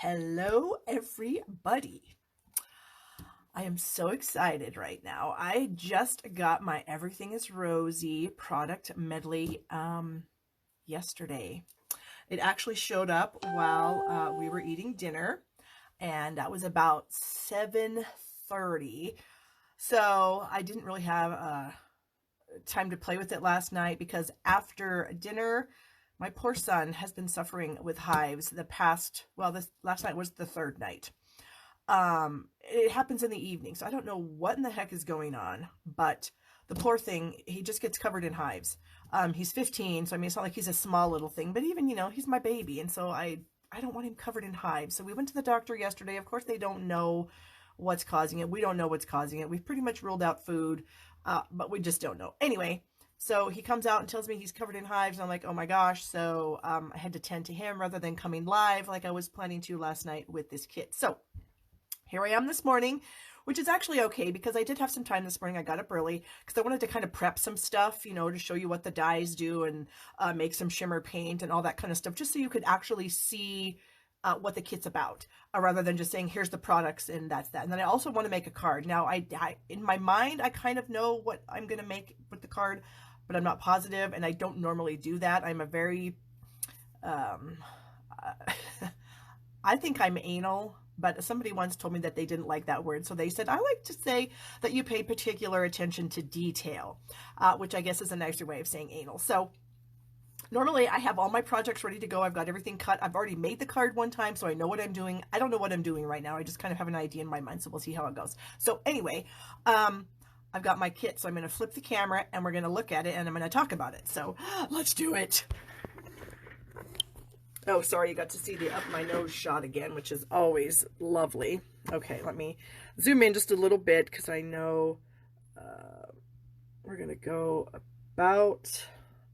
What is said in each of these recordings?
Hello, everybody. I am so excited right now. I just got my Everything is Rosy product medley yesterday. It actually showed up while we were eating dinner, and that was about 7:30. So I didn't really have time to play with it last night because after dinner, my poor son has been suffering with hives this last night was the third night. It happens in the evening, so I don't know what in the heck is going on, but the poor thing, he just gets covered in hives. He's 15, so I mean, it's not like he's a small little thing, but even, he's my baby, and so I don't want him covered in hives. So we went to the doctor yesterday. Of course, they don't know what's causing it. We don't know what's causing it. We've pretty much ruled out food, but we just don't know. Anyway, so he comes out and tells me he's covered in hives, and I'm like, oh my gosh. So I had to tend to him rather than coming live like I was planning to last night with this kid. So here I am this morning, which is actually okay because I did have some time this morning. I got up early because I wanted to kind of prep some stuff, to show you what the dyes do and make some shimmer paint and all that kind of stuff, just so you could actually see what the kit's about, rather than just saying, here's the products and that's that. And then I also want to make a card. Now, I in my mind, I kind of know what I'm going to make with the card, but I'm not positive, and I don't normally do that. I'm a very, I think I'm anal, but somebody once told me that they didn't like that word. So they said, I like to say that you pay particular attention to detail, which I guess is a nicer way of saying anal. So normally I have all my projects ready to go. I've got everything cut. I've already made the card one time, so I know what I'm doing. I don't know what I'm doing right now. I just kind of have an idea in my mind, so we'll see how it goes. So anyway, I've got my kit, so I'm going to flip the camera and we're going to look at it and I'm going to talk about it. So let's do it. Oh, sorry, you got to see the up my nose shot again, which is always lovely. Okay, let me zoom in just a little bit because I know we're going to go about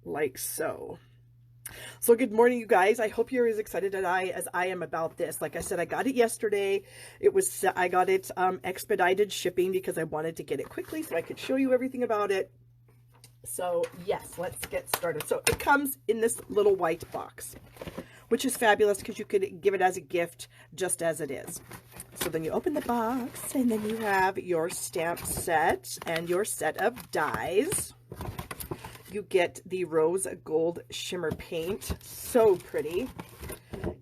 like so. So good morning, you guys. I hope you're as excited as I am about this. Like I said, I got it yesterday. I got it expedited shipping because I wanted to get it quickly so I could show you everything about it. So yes, let's get started. So it comes in this little white box, which is fabulous because you could give it as a gift just as it is. So then you open the box and then you have your stamp set and your set of dies. You get the rose gold shimmer paint, so pretty.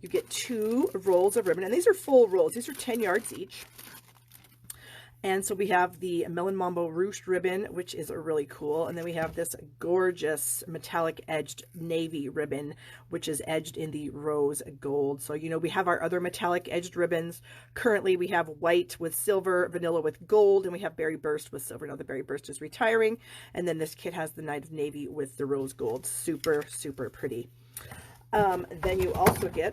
You get 2 rolls of ribbon, and these are full rolls. These are 10 yards each. And so we have the Melon Mambo ruched ribbon, which is really cool. And then we have this gorgeous metallic edged navy ribbon, which is edged in the rose gold. So, we have our other metallic edged ribbons. Currently, we have white with silver, vanilla with gold, and we have berry burst with silver. Now, the berry burst is retiring. And then this kit has the night of navy with the rose gold. Super, super pretty. Then you also get,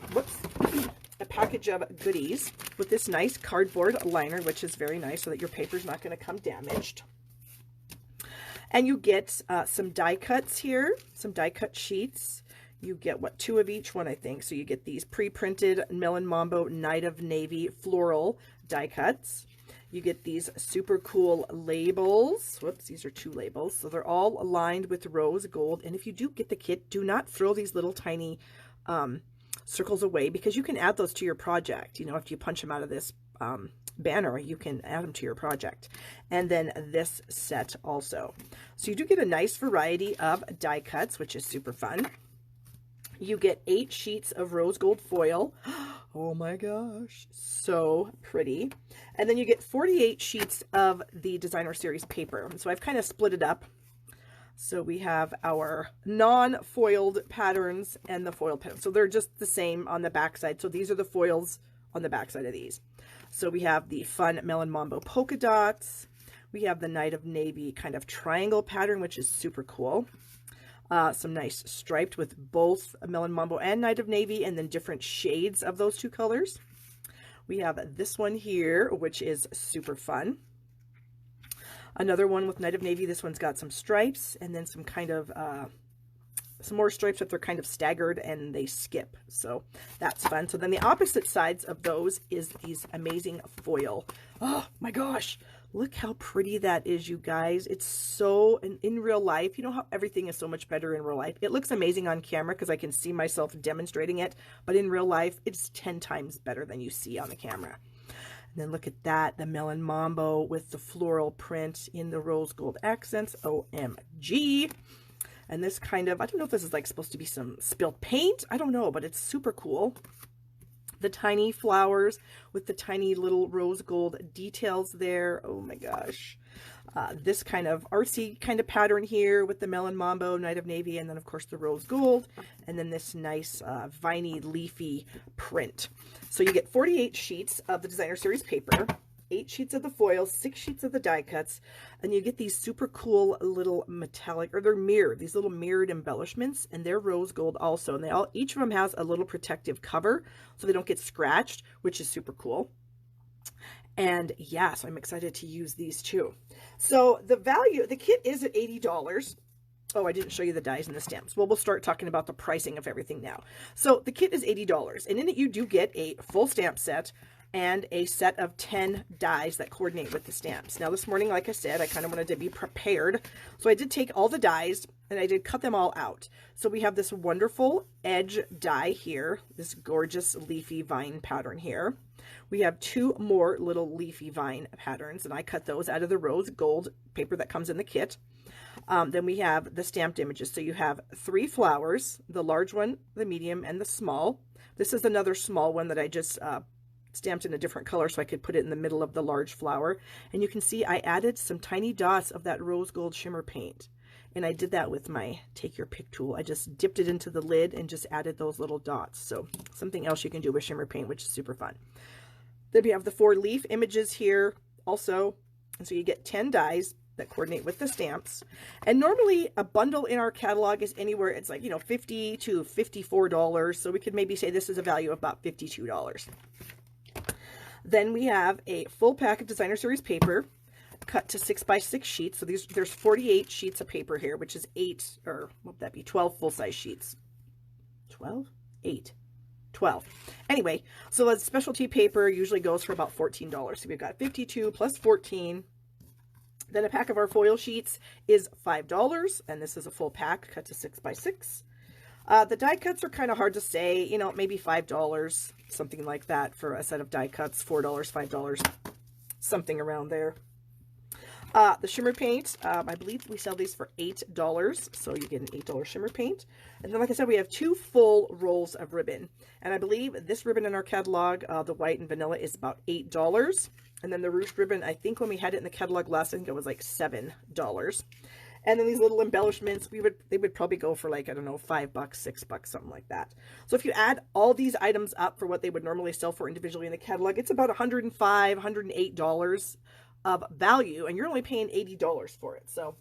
a package of goodies with this nice cardboard liner, which is very nice so that your paper is not going to come damaged. And you get some die cuts here, some die cut sheets. You get, 2 of each one, I think. So you get these pre-printed Melon Mambo Night of Navy floral die cuts. You get these super cool labels. Whoops, these are 2 labels. So they're all aligned with rose gold. And if you do get the kit, do not throw these little tiny circles away, because you can add those to your project. If you punch them out of this banner, you can add them to your project. And then this set also. So you do get a nice variety of die cuts, which is super fun. You get 8 sheets of rose gold foil. Oh my gosh, so pretty. And then you get 48 sheets of the designer series paper. So I've kind of split it up. So we have our non-foiled patterns and the foiled patterns. So they're just the same on the back side. So these are the foils on the back side of these. So we have the fun Melon Mambo polka dots. We have the Night of Navy kind of triangle pattern, which is super cool. Some nice striped with both Melon Mambo and Night of Navy, and then different shades of those 2 colors. We have this one here, which is super fun. Another one with Night of Navy. This one's got some stripes and then some kind of, some more stripes, but they're kind of staggered and they skip. So that's fun. So then the opposite sides of those is these amazing foil. Oh my gosh. Look how pretty that is, you guys. It's so, in real life, you know how everything is so much better in real life. It looks amazing on camera because I can see myself demonstrating it, but in real life, it's 10 times better than you see on the camera. And then look at that, the Melon Mambo with the floral print in the rose gold accents. OMG. And this kind of, I don't know if this is like supposed to be some spilled paint. I don't know, but it's super cool. The tiny flowers with the tiny little rose gold details there. Oh my gosh. This kind of artsy kind of pattern here with the Melon Mambo, Night of Navy, and then of course the rose gold, and then this nice viney leafy print. So you get 48 sheets of the designer series paper, 8 sheets of the foils, 6 sheets of the die cuts, and you get these super cool little metallic, or they're mirrored, these little mirrored embellishments, and they're rose gold also. And each of them has a little protective cover so they don't get scratched, which is super cool. And yeah, so I'm excited to use these too. So the value, the kit is at $80. Oh, I didn't show you the dies and the stamps. Well, we'll start talking about the pricing of everything now. So the kit is $80, and in it you do get a full stamp set and a set of 10 dies that coordinate with the stamps. Now this morning, like I said, I kind of wanted to be prepared. So I did take all the dies and I did cut them all out. So we have this wonderful edge die here, this gorgeous leafy vine pattern here. We have 2 more little leafy vine patterns, and I cut those out of the rose gold paper that comes in the kit. Then we have the stamped images. So you have 3 flowers, the large one, the medium, and the small. This is another small one that I just stamped in a different color so I could put it in the middle of the large flower. And you can see I added some tiny dots of that rose gold shimmer paint. And I did that with my Take Your Pick tool. I just dipped it into the lid and just added those little dots. So something else you can do with shimmer paint, which is super fun. Then we have the 4 leaf images here also. And so you get 10 dies that coordinate with the stamps. And normally a bundle in our catalog is anywhere, it's like, you know, $50 to $54. So we could maybe say this is a value of about $52. Then we have a full pack of designer series paper cut to 6x6 sheets. So there's 48 sheets of paper here, which is 12 full-size sheets. 12? 8. 12. Anyway, so the specialty paper usually goes for about $14. So we've got 52 plus 14. Then a pack of our foil sheets is $5, and this is a full pack cut to 6x6. The die cuts are kind of hard to say, you know, maybe $5, something like that for a set of die cuts, $4, $5, something around there. The shimmer paint, I believe we sell these for $8, so you get an $8 shimmer paint. And then, like I said, we have 2 full rolls of ribbon. And I believe this ribbon in our catalog, the white and vanilla, is about $8. And then the ruched ribbon, I think when we had it in the catalog last, I think it was like $7. And then these little embellishments, they would probably go for like, I don't know, $5, $6, something like that. So if you add all these items up for what they would normally sell for individually in the catalog, it's about $105, $108 of value, and you're only paying $80 for it. So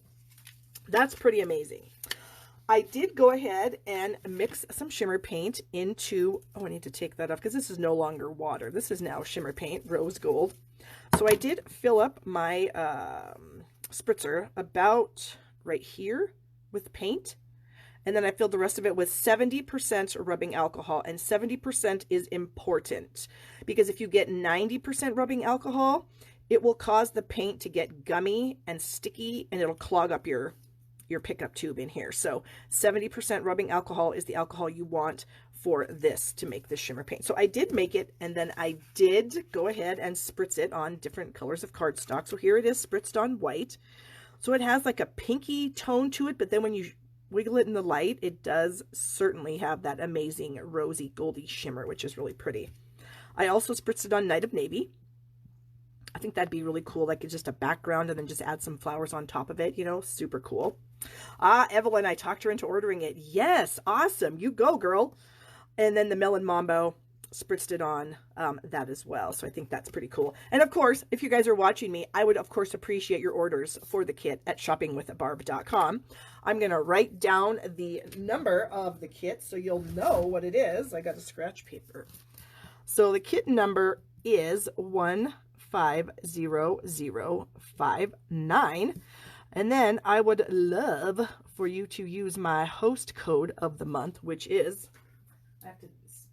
that's pretty amazing. I did go ahead and mix some shimmer paint into, oh, I need to take that off because this is no longer water. This is now shimmer paint, rose gold. So I did fill up my spritzer about right here with paint. And then I filled the rest of it with 70% rubbing alcohol. And 70% is important because if you get 90% rubbing alcohol, it will cause the paint to get gummy and sticky, and it'll clog up your pickup tube in here. So 70% rubbing alcohol is the alcohol you want for this to make this shimmer paint. So I did make it, and then I did go ahead and spritz it on different colors of cardstock. So here it is spritzed on white. So it has like a pinky tone to it, but then when you wiggle it in the light, it does certainly have that amazing rosy goldy shimmer, which is really pretty. I also spritzed it on Night of Navy. I think that'd be really cool, like it's just a background and then just add some flowers on top of it, you know, super cool. Evelyn, I talked her into ordering it. Yes, awesome. You go, girl. And then the Melon Mambo, spritzed it on that as well. So I think that's pretty cool. And of course, if you guys are watching me, I would of course appreciate your orders for the kit at shoppingwithbarb.com. I'm going to write down the number of the kit so you'll know what it is. I got a scratch paper. So the kit number is 150059. And then I would love for you to use my host code of the month, which is, I have to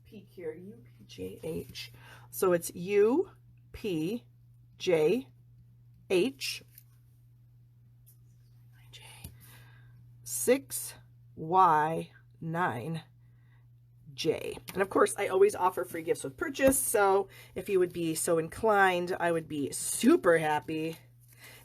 peek here, UPJH. So it's UPJH H, 6Y, 9J. And of course, I always offer free gifts with purchase, so if you would be so inclined, I would be super happy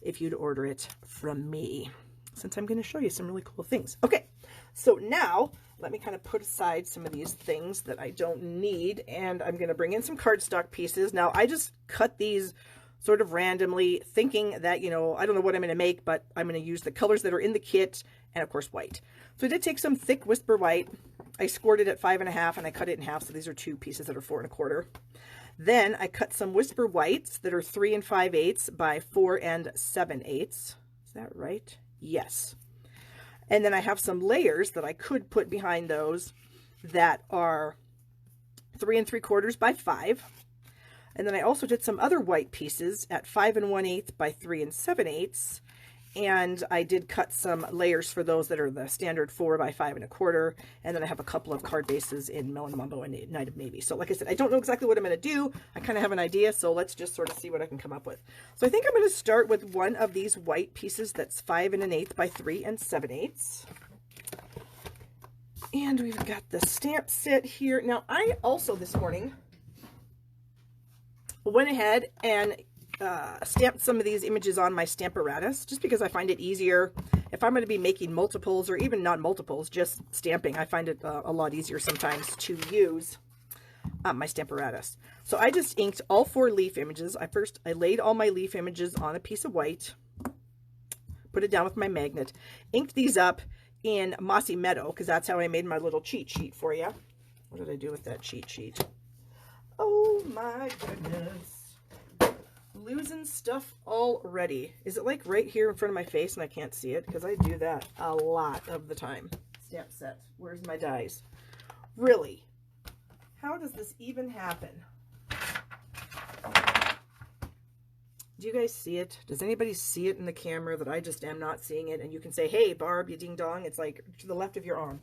if you'd order it from me, since I'm going to show you some really cool things. Okay, so now let me kind of put aside some of these things that I don't need, and I'm going to bring in some cardstock pieces. Now, I just cut these sort of randomly, thinking that, you know, I don't know what I'm going to make, but I'm going to use the colors that are in the kit, and of course white. So I did take some thick Whisper White. I scored it at 5.5, and I cut it in half, so these are 2 pieces that are 4.25. Then I cut some Whisper Whites that are 3 5/8 by 4 7/8. Is that right? Yes. And then I have some layers that I could put behind those that are 3 3/4 by 5. And then I also did some other white pieces at 5 1/8 by 3 7/8. And I did cut some layers for those that are the standard 4 by 5 1/4. And then I have a couple of card bases in Melon Mambo and Night of Maybe. So like I said, I don't know exactly what I'm going to do. I kind of have an idea, so let's just sort of see what I can come up with. So I think I'm going to start with one of these white pieces that's 5 1/8 by 3 7/8. And we've got the stamp set here. Now, I also this morning went ahead and stamped some of these images on my Stamparatus, just because I find it easier if I'm going to be making multiples, or even not multiples, just stamping. I find it a lot easier sometimes to use my Stamparatus. So I just inked all 4 leaf images. I laid all my leaf images on a piece of white, put it down with my magnet, inked these up in Mossy Meadow, because that's how I made my little cheat sheet for you. What did I do with that cheat sheet? Oh my goodness. Losing stuff already. Is it like right here in front of my face and I can't see it? Because I do that a lot of the time. Stamp set. Where's my dies? Really? How does this even happen? Do you guys see it? Does anybody see it in the camera that I just am not seeing it? And you can say, hey, Barb, you ding dong. It's like to the left of your arm.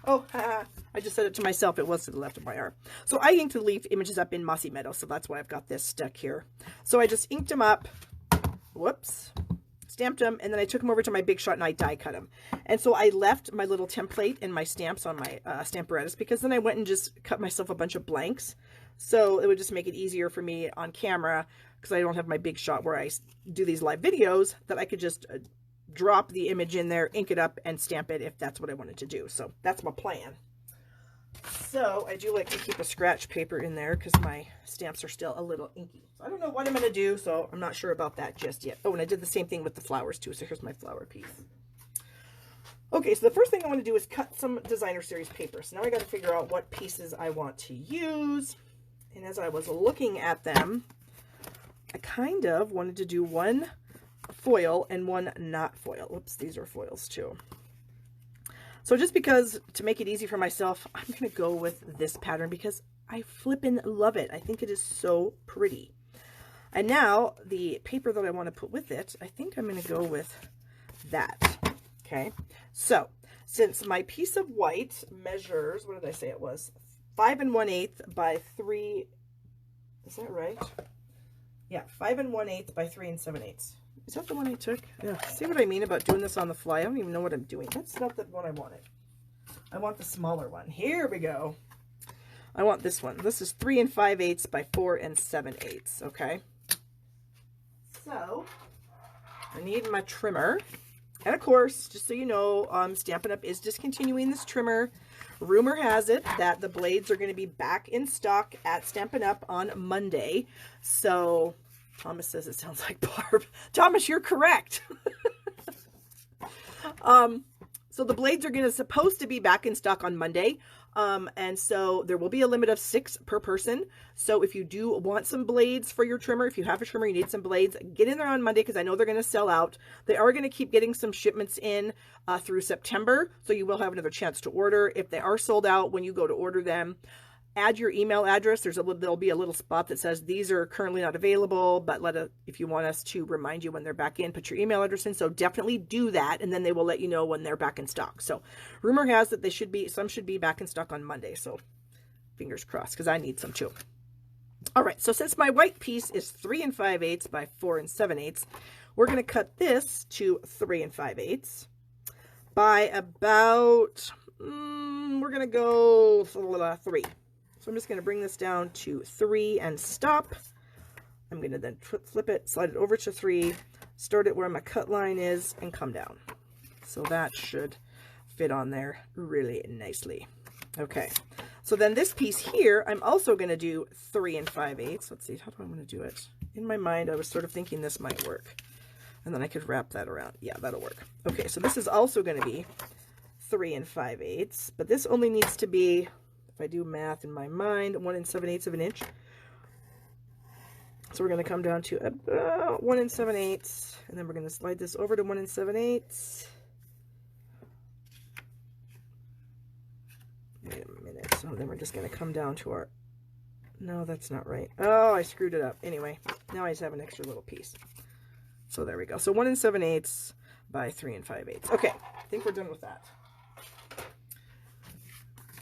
Oh, I just said it to myself. It was to the left of my arm. So I inked the leaf images up in Mossy Meadow, so that's why I've got this stuck here. So I just inked them up, whoops, stamped them, and then I took them over to my Big Shot and I die cut them. And so I left my little template and my stamps on my Stamparatus, because then I went and just cut myself a bunch of blanks. So it would just make it easier for me on camera, because I don't have my Big Shot where I do these live videos, that I could just drop the image in there, ink it up, and stamp it if that's what I wanted to do. So that's my plan. So I do like to keep a scratch paper in there because my stamps are still a little inky. So I don't know what I'm going to do, so I'm not sure about that just yet. Oh, and I did the same thing with the flowers too. So here's my flower piece. Okay, so the first thing I want to do is cut some designer series paper. So now I got to figure out what pieces I want to use. And as I was looking at them, I kind of wanted to do one foil and one not foil. Oops, these are foils too. So just because, to make it easy for myself, I'm going to go with this pattern because I flippin' love it. I think it is so pretty. And now the paper that I want to put with it, I think I'm going to go with that. Okay. So since my piece of white measures, what did I say it was? 5 1/8 by 3. Is that right? Yeah, 5 1/8 by 3 7/8. Is that the one I took? Yeah. See what I mean about doing this on the fly? I don't even know what I'm doing. That's not the one I wanted. I want the smaller one. Here we go. I want this one. This is 3 5/8 by 4 7/8. Okay. So I need my trimmer. And of course, just so you know, Stampin' Up! Is discontinuing this trimmer. Rumor has it that the blades are going to be back in stock at Stampin' Up! On Monday. So Thomas says it sounds like Barb. Thomas, you're correct. So the blades are supposed to be back in stock on Monday. And so there will be a limit of 6 per person. So if you do want some blades for your trimmer, if you have a trimmer, you need some blades, get in there on Monday because I know they're going to sell out. They are going to keep getting some shipments in through September. So you will have another chance to order. If they are sold out when you go to order them, add your email address. There'll be a little spot that says these are currently not available, but if you want us to remind you when they're back in, put your email address in. So definitely do that, and then they will let you know when they're back in stock. So rumor has that some should be back in stock on Monday. So fingers crossed, because I need some too. All right, so since my white piece is 3 5/8 by 4 7/8, we're going to cut this to 3 5/8 by about, we're going to go 3. So I'm just going to bring this down to 3 and stop. I'm going to then flip it, slide it over to 3, start it where my cut line is, and come down. So that should fit on there really nicely. Okay, so then this piece here, I'm also going to do 3 5/8. Let's see, how do I want to do it? In my mind, I was sort of thinking this might work. And then I could wrap that around. Yeah, that'll work. Okay, so this is also going to be 3 5/8. But this only needs to be, if I do math in my mind, 1 7/8 of an inch. So we're going to come down to about 1 7/8. And then we're going to slide this over to 1 7/8. Wait a minute. So then we're just going to come down to our... No, that's not right. Oh, I screwed it up. Anyway, now I just have an extra little piece. So there we go. So 1 7/8 by 3 5/8. Okay, I think we're done with that.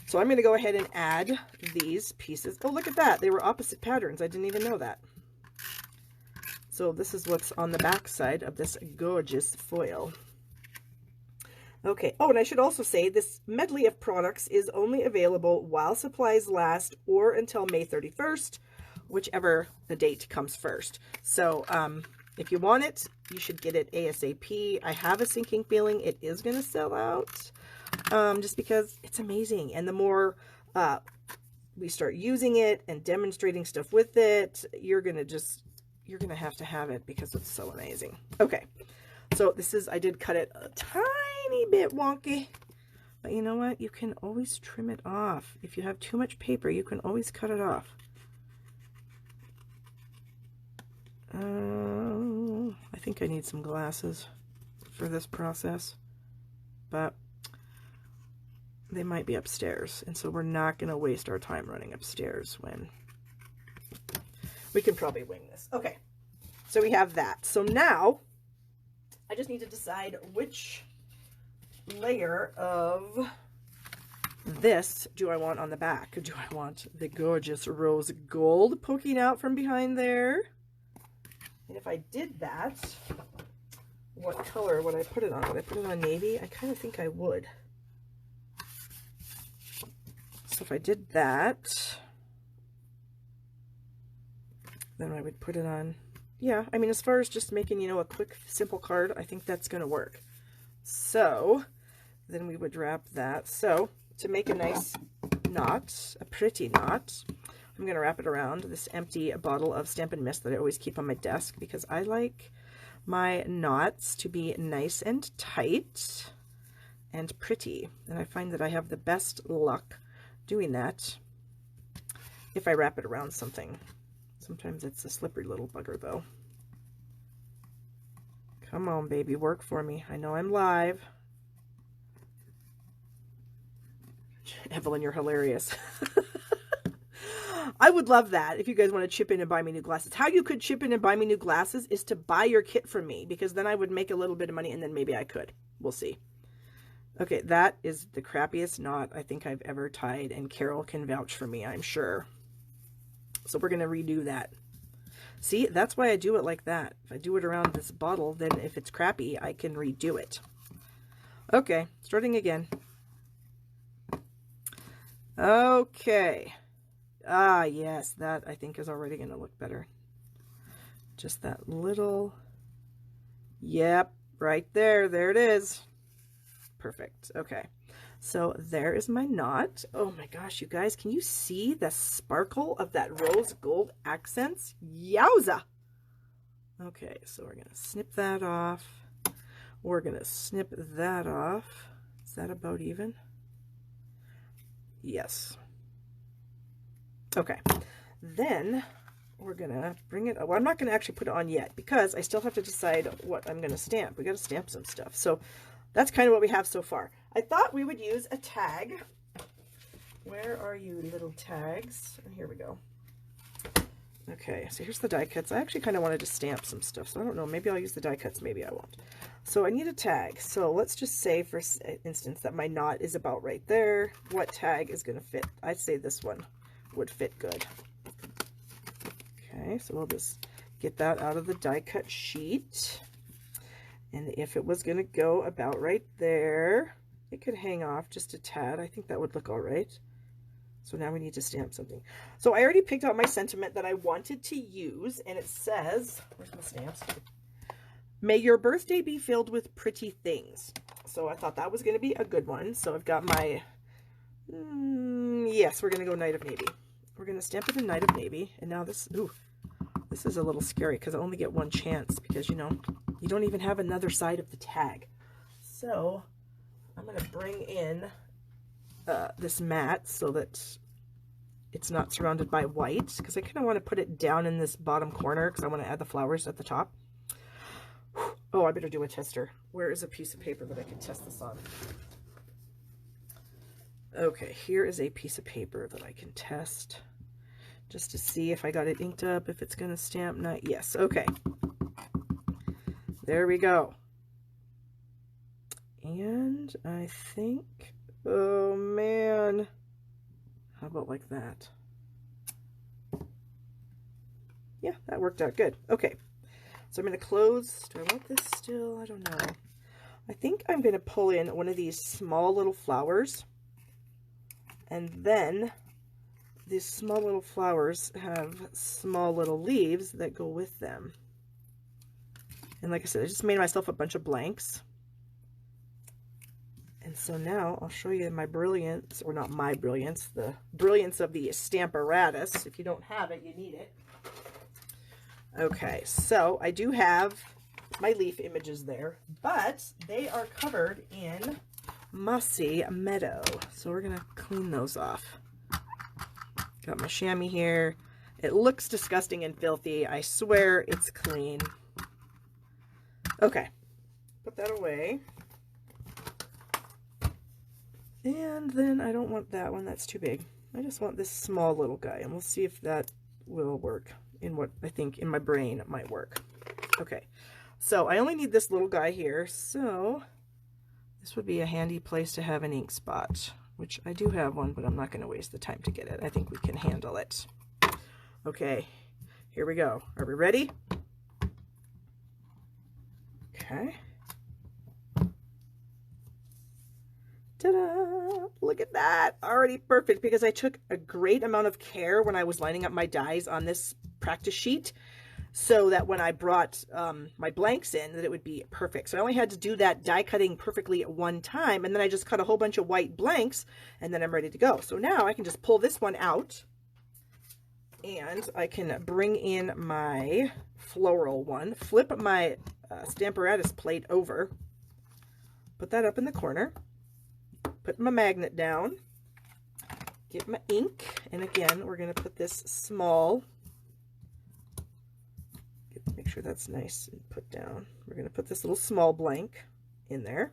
So I'm going to go ahead and add these pieces. Oh, look at that. They were opposite patterns. I didn't even know that. So this is what's on the back side of this gorgeous foil. Okay. Oh, and I should also say this medley of products is only available while supplies last or until May 31st, whichever the date comes first. So if you want it, you should get it ASAP. I have a sinking feeling it is going to sell out just because it's amazing. And the more we start using it and demonstrating stuff with it, you're going to have it because it's so amazing. Okay. So this is, I did cut it a tiny bit wonky, but you know what? You can always trim it off. If you have too much paper, you can always cut it off. I think I need some glasses for this process, but they might be upstairs, and so we're not going to waste our time running upstairs when we can probably wing this. Okay, so we have that. So now I just need to decide which layer of this do I want on the back. Do I want the gorgeous rose gold poking out from behind there? And if I did that, what color would I put it on? Would I put it on navy? I kind of think I would. So if I did that, then I would put it on. Yeah, I mean, as far as just making, you know, a quick, simple card, I think that's going to work. So then we would wrap that. So to make a nice knot, a pretty knot, I'm going to wrap it around this empty bottle of Stampin' Mist that I always keep on my desk because I like my knots to be nice and tight and pretty. And I find that I have the best luck doing that if I wrap it around something. Sometimes it's a slippery little bugger though. Come on, baby, work for me. I know I'm live. Evelyn, you're hilarious. I would love that if you guys want to chip in and buy me new glasses. How you could chip in and buy me new glasses is to buy your kit from me, because then I would make a little bit of money and then maybe I could. We'll see. Okay, that is the crappiest knot I think I've ever tied, and Carol can vouch for me, I'm sure. So we're going to redo that. See, that's why I do it like that. If I do it around this bottle, then if it's crappy, I can redo it. Okay, starting again. Okay. Ah, yes, that I think is already going to look better. Just that little, yep, right there. There it is. Perfect. Okay. So there is my knot. Oh my gosh, you guys, can you see the sparkle of that rose gold accents? Yowza! Okay, so we're going to snip that off. We're going to snip that off. Is that about even? Yes. Okay. Then we're going to bring it, well, I'm not going to actually put it on yet because I still have to decide what I'm going to stamp. We got to stamp some stuff. So that's kind of what we have so far. I thought we would use a tag. Where are you, little tags? Here we go. Okay, so here's the die cuts. I actually kind of wanted to stamp some stuff, so I don't know. Maybe I'll use the die cuts, maybe I won't. So I need a tag. So let's just say, for instance, that my knot is about right there. What tag is going to fit? I'd say this one would fit good. Okay, so we'll just get that out of the die cut sheet. And if it was going to go about right there, it could hang off just a tad. I think that would look all right. So now we need to stamp something. So I already picked out my sentiment that I wanted to use, and it says, where's my stamps? May your birthday be filled with pretty things. So I thought that was going to be a good one. So I've got my, yes, we're going to go Night of Navy. We're going to stamp it in Night of Navy. And now this, ooh, this is a little scary because I only get one chance because, you know, you don't even have another side of the tag. So I'm going to bring in this mat so that it's not surrounded by white, because I kind of want to put it down in this bottom corner because I want to add the flowers at the top. Oh, I better do a tester. Where is a piece of paper that I can test this on? Okay, here is a piece of paper that I can test just to see if I got it inked up, if it's going to stamp. Not yes. Okay. There we go. And I think, oh man, how about like that? Yeah, that worked out good. Okay, so I'm going to close. Do I want this still? I don't know. I think I'm going to pull in one of these small little flowers, and then these small little flowers have small little leaves that go with them. And like I said, I just made myself a bunch of blanks. And so now I'll show you my brilliance, or not my brilliance, the brilliance of the Stamparatus. If you don't have it, you need it. Okay, so I do have my leaf images there, but they are covered in mossy meadow. So we're going to clean those off. Got my chamois here. It looks disgusting and filthy. I swear it's clean. Okay, put that away. And then I don't want that one, that's too big. I just want this small little guy, and we'll see if that will work in what I think in my brain it might work. Okay, so I only need this little guy here, so this would be a handy place to have an ink spot, which I do have one, but I'm not going to waste the time to get it. I think we can handle it. Okay, here we go. Are we ready? Okay. Ta-da! Look at that. Already perfect, because I took a great amount of care when I was lining up my dies on this practice sheet so that when I brought my blanks in, that it would be perfect. So I only had to do that die cutting perfectly at one time, and then I just cut a whole bunch of white blanks, and then I'm ready to go. So now I can just pull this one out, and I can bring in my floral one, flip my Stamparatus plate over, put that up in the corner, put my magnet down, get my ink, and again, we're going to put this small, make sure that's nice and put down. We're going to put this little small blank in there.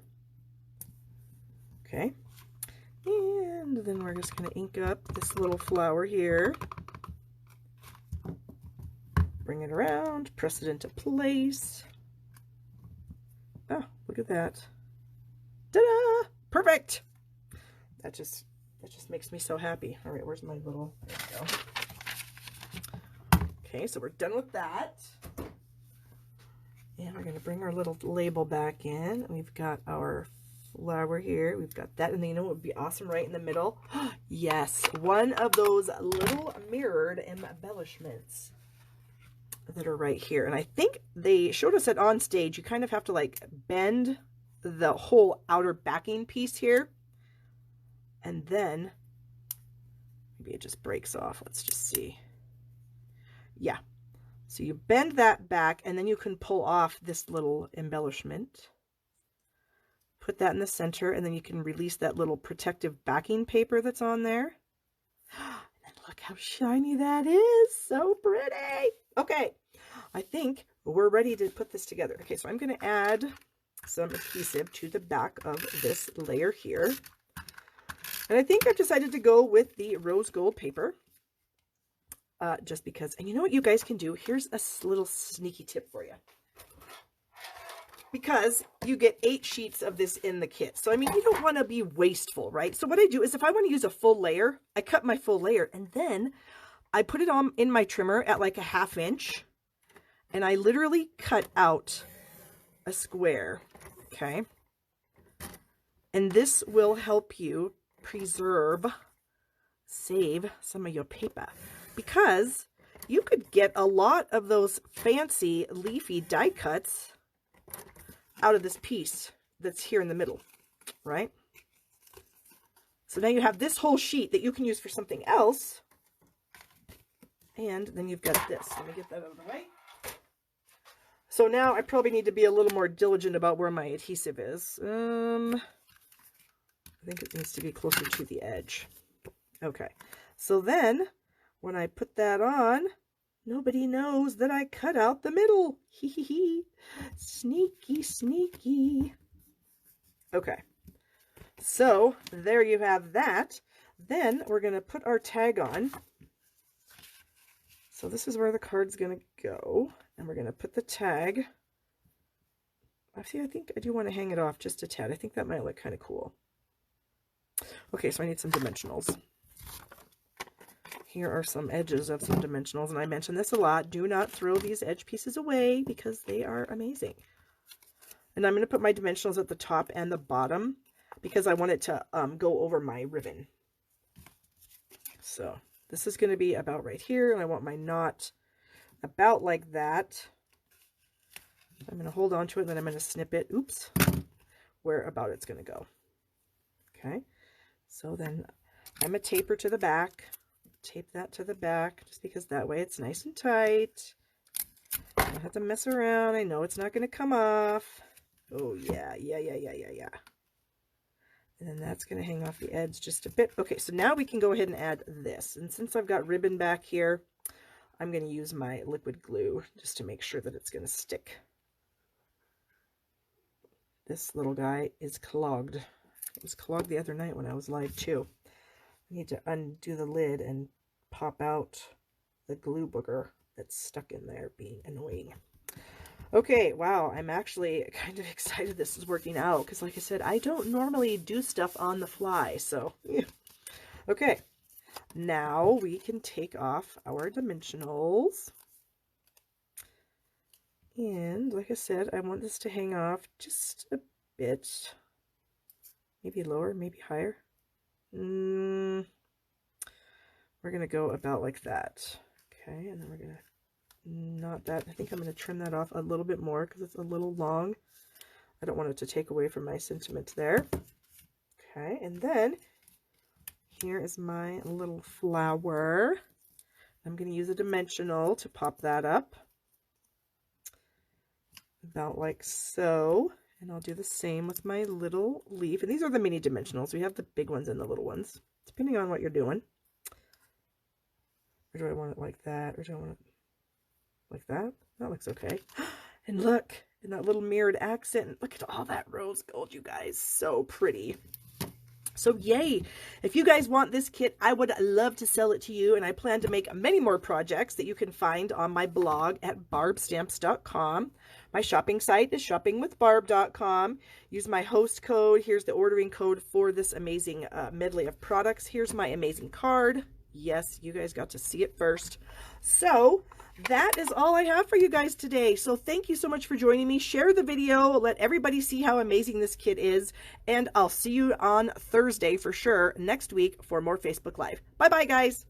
Okay. And then we're just going to ink up this little flower here. Bring it around, press it into place. Oh, look at that. Ta-da! Perfect! That just makes me so happy. All right, where's my little, there we go. Okay, so we're done with that. And we're going to bring our little label back in. We've got our flower here. We've got that. And then, you know what would be awesome right in the middle? Yes, one of those little mirrored embellishments that are right here. And I think they showed us it on stage. You kind of have to like bend the whole outer backing piece here. And then maybe it just breaks off. Let's just see. Yeah. So you bend that back, and then you can pull off this little embellishment. Put that in the center, and then you can release that little protective backing paper that's on there. And look how shiny that is. So pretty. Okay. I think we're ready to put this together. Okay, so I'm going to add some adhesive to the back of this layer here. And I think I've decided to go with the rose gold paper. Just because, and you know what you guys can do? Here's a little sneaky tip for you. Because you get 8 sheets of this in the kit. So, I mean, you don't want to be wasteful, right? So what I do is if I want to use a full layer, I cut my full layer, and then I put it on in my trimmer at like a 1/2 inch. And I literally cut out a square, okay? And this will help you save some of your paper, because you could get a lot of those fancy leafy die cuts out of this piece that's here in the middle, right? So now you have this whole sheet that you can use for something else. And then you've got this. Let me get that out of the way. So now I probably need to be a little more diligent about where my adhesive is. I think it needs to be closer to the edge. Okay. So then when I put that on, nobody knows that I cut out the middle. Hee hee hee. Sneaky, sneaky. Okay. So there you have that. Then we're going to put our tag on. So this is where the card's going to go. And we're going to put the tag. Actually, I think I do want to hang it off just a tad. I think that might look kind of cool. Okay, so I need some dimensionals. Here are some edges of some dimensionals. And I mention this a lot. Do not throw these edge pieces away because they are amazing. And I'm going to put my dimensionals at the top and the bottom because I want it to go over my ribbon. So this is going to be about right here. And I want my knot about like that. I'm going to hold on to it, and then I'm going to snip it. Oops. Where about it's going to go. Okay. So then I'm going to taper to the back. Tape that to the back, just because that way it's nice and tight. I don't have to mess around. I know it's not going to come off. Oh, yeah. And then that's going to hang off the edge just a bit. Okay, so now we can go ahead and add this. And since I've got ribbon back here, I'm going to use my liquid glue just to make sure that it's going to stick. This little guy is clogged. It was clogged the other night when I was live too. I need to undo the lid and pop out the glue booger that's stuck in there being annoying. Okay, wow, I'm actually kind of excited this is working out because, like I said, I don't normally do stuff on the fly, so yeah. Okay. Now we can take off our dimensionals. And like I said, I want this to hang off just a bit. Maybe lower, maybe higher. We're going to go about like that. Okay, and then we're going to knot that. I think I'm going to trim that off a little bit more because it's a little long. I don't want it to take away from my sentiment there. Okay, and then here is my little flower. I'm going to use a dimensional to pop that up. About like so. And I'll do the same with my little leaf. And these are the mini dimensionals. We have the big ones and the little ones, depending on what you're doing. Or do I want it like that? Or do I want it like that? That looks okay. And look, in that little mirrored accent, look at all that rose gold, you guys. So pretty. So yay, if you guys want this kit, I would love to sell it to you, and I plan to make many more projects that you can find on my blog at barbstamps.com. My shopping site is shoppingwithbarb.com. Use my host code. Here's the ordering code for this amazing medley of products. Here's my amazing card. Yes, you guys got to see it first. So that is all I have for you guys today. So thank you so much for joining me. Share the video. Let everybody see how amazing this kit is. And I'll see you on Thursday for sure next week for more Facebook Live. Bye-bye, guys.